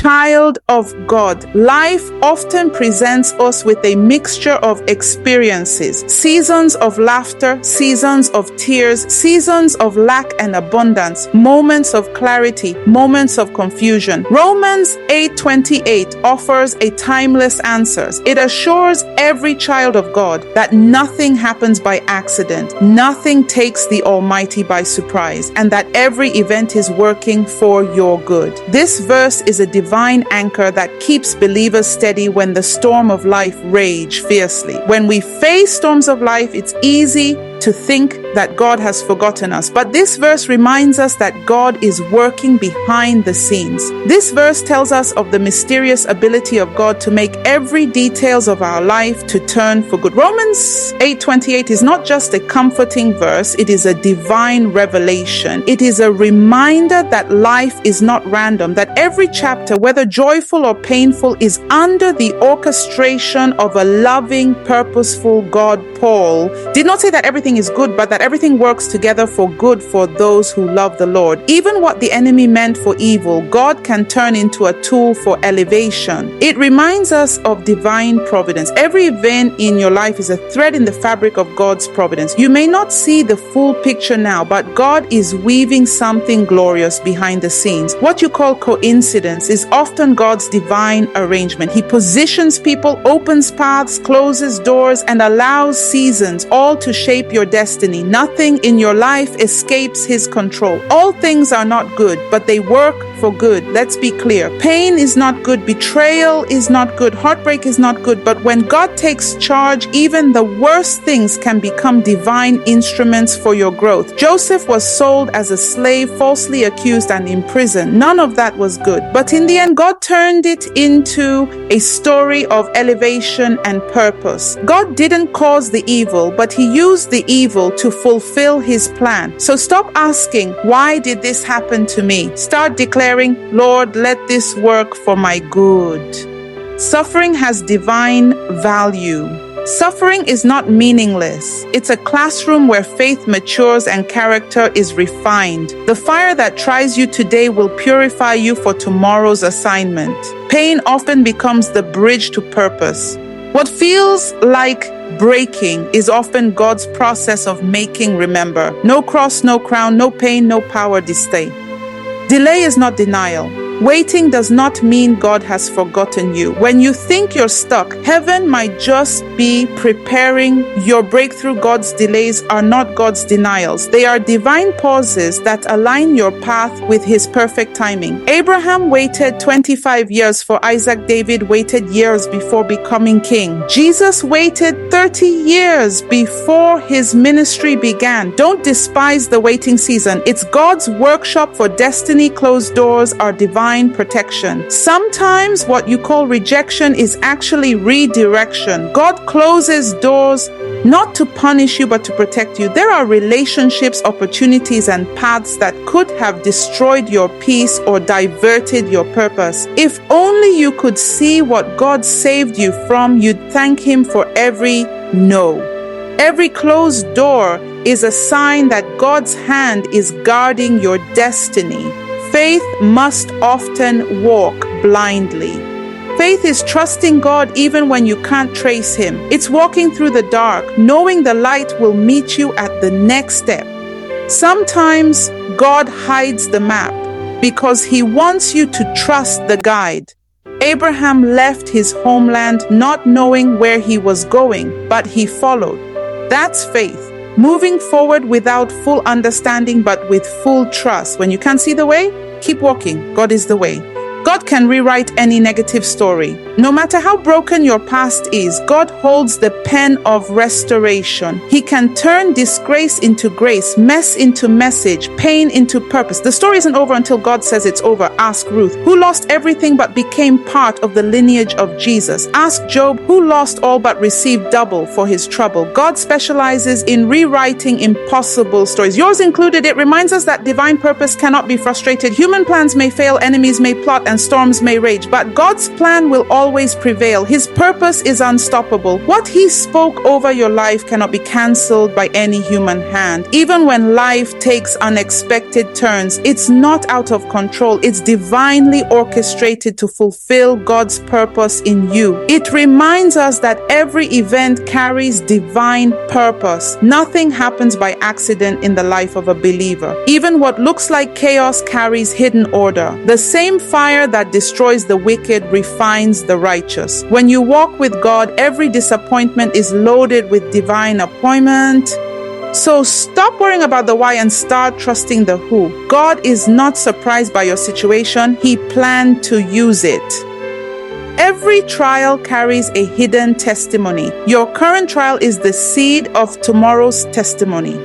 child of God, life often presents us with a mixture of experiences, seasons of laughter, seasons of tears, seasons of lack and abundance, moments of clarity, moments of confusion. Romans 8:28 offers a timeless answer. It assures every child of God that nothing happens by accident, nothing takes the Almighty by surprise, and that every event is working for your good. This verse is a divine anchor that keeps believers steady when the storm of life rage fiercely. When we face storms of life, it's easy to think that God has forgotten us. But this verse reminds us that God is working behind the scenes. This verse tells us of the mysterious ability of God to make every details of our life to turn for good. Romans 8:28 is not just a comforting verse, it is a divine revelation. It is a reminder that life is not random, that every chapter, whether joyful or painful, is under the orchestration of a loving, purposeful God. Paul did not say that everything is good, but that everything works together for good for those who love the Lord. Even what the enemy meant for evil, God can turn into a tool for elevation. It reminds us of divine providence. Every event in your life is a thread in the fabric of God's providence. You may not see the full picture now, but God is weaving something glorious behind the scenes. What you call coincidence is often God's divine arrangement. He positions people, opens paths, closes doors, and allows seasons, all to shape your destiny. Nothing in your life escapes His control. All things are not good, but they work for good. Let's be clear. Pain is not good. Betrayal is not good. Heartbreak is not good. But when God takes charge, even the worst things can become divine instruments for your growth. Joseph was sold as a slave, falsely accused and imprisoned. None of that was good. But in the end, God turned it into a story of elevation and purpose. God didn't cause the evil, but He used the evil to fulfill His plan. So stop asking, why did this happen to me? Start declaring, Lord, let this work for my good. Suffering has divine value. Suffering is not meaningless. It's a classroom where faith matures and character is refined. The fire that tries you today will purify you for tomorrow's assignment. Pain often becomes the bridge to purpose. What feels like breaking is often God's process of making. Remember, no cross, no crown, no pain, no power, stay. Delay is not denial. Waiting does not mean God has forgotten you. When you think you're stuck, heaven might just be preparing your breakthrough. God's delays are not God's denials. They are divine pauses that align your path with His perfect timing. Abraham waited 25 years for Isaac. David waited years before becoming king. Jesus waited 30 years before His ministry began. Don't despise the waiting season. It's God's workshop for destiny. Closed doors are divine protection. Sometimes what you call rejection is actually redirection. God closes doors not to punish you, but to protect you. There are relationships, opportunities, and paths that could have destroyed your peace or diverted your purpose. If only you could see what God saved you from, you'd thank Him for every no. Every closed door is a sign that God's hand is guarding your destiny. Faith must often walk blindly. Faith is trusting God even when you can't trace Him. It's walking through the dark, knowing the light will meet you at the next step. Sometimes God hides the map because He wants you to trust the guide. Abraham left his homeland not knowing where he was going, but he followed. That's faith. Moving forward without full understanding, but with full trust. When you can't see the way, keep walking. God is the way. God can rewrite any negative story. No matter how broken your past is, God holds the pen of restoration. He can turn disgrace into grace, mess into message, pain into purpose. The story isn't over until God says it's over. Ask Ruth, who lost everything but became part of the lineage of Jesus. Ask Job, who lost all but received double for his trouble. God specializes in rewriting impossible stories, yours included. It reminds us that divine purpose cannot be frustrated. Human plans may fail, enemies may plot, and and storms may rage, but God's plan will always prevail. His purpose is unstoppable. What He spoke over your life cannot be cancelled by any human hand. Even when life takes unexpected turns, it's not out of control. It's divinely orchestrated to fulfill God's purpose in you. It reminds us that every event carries divine purpose. Nothing happens by accident in the life of a believer. Even what looks like chaos carries hidden order. The same fire that destroys the wicked refines the righteous. When you walk with God, every disappointment is loaded with divine appointment. So stop worrying about the why and start trusting the who. God is not surprised by your situation. He planned to use it. Every trial carries a hidden testimony. Your current trial is the seed of tomorrow's testimony.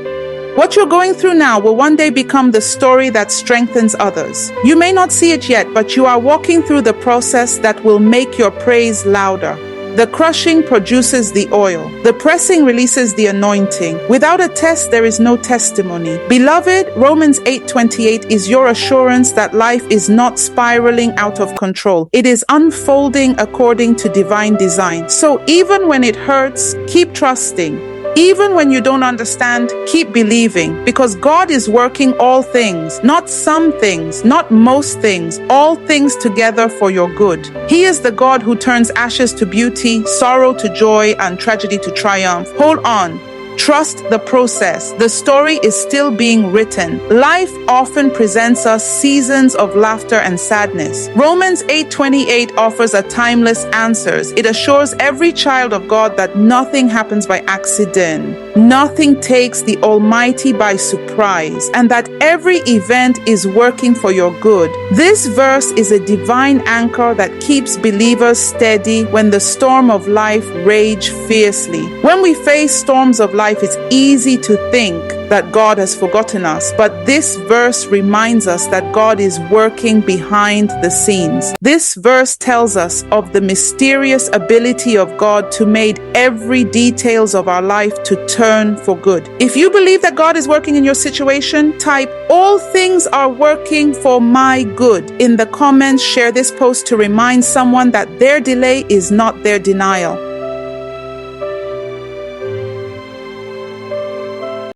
What you're going through now will one day become the story that strengthens others. You may not see it yet, but you are walking through the process that will make your praise louder. The crushing produces the oil. The pressing releases the anointing. Without a test, there is no testimony. Beloved, Romans 8:28 is your assurance that life is not spiraling out of control. It is unfolding according to divine design. So even when it hurts, keep trusting. Even when you don't understand, keep believing, because God is working all things, not some things, not most things, all things together for your good. He is the God who turns ashes to beauty, sorrow to joy, and tragedy to triumph. Hold on. Trust the process. The story is still being written. Life often presents us seasons of laughter and sadness. Romans 8:28 offers a timeless answer. It assures every child of God that nothing happens by accident. Nothing takes the Almighty by surprise, and that every event is working for your good. This verse is a divine anchor that keeps believers steady when the storm of life rage fiercely. When we face storms of life, it's easy to think that God has forgotten us, but this verse reminds us that God is working behind the scenes. This verse tells us of the mysterious ability of God to make every details of our life to turn for good. If you believe that God is working in your situation, type "All things are working for my good" in the comments. Share this post to remind someone that their delay is not their denial.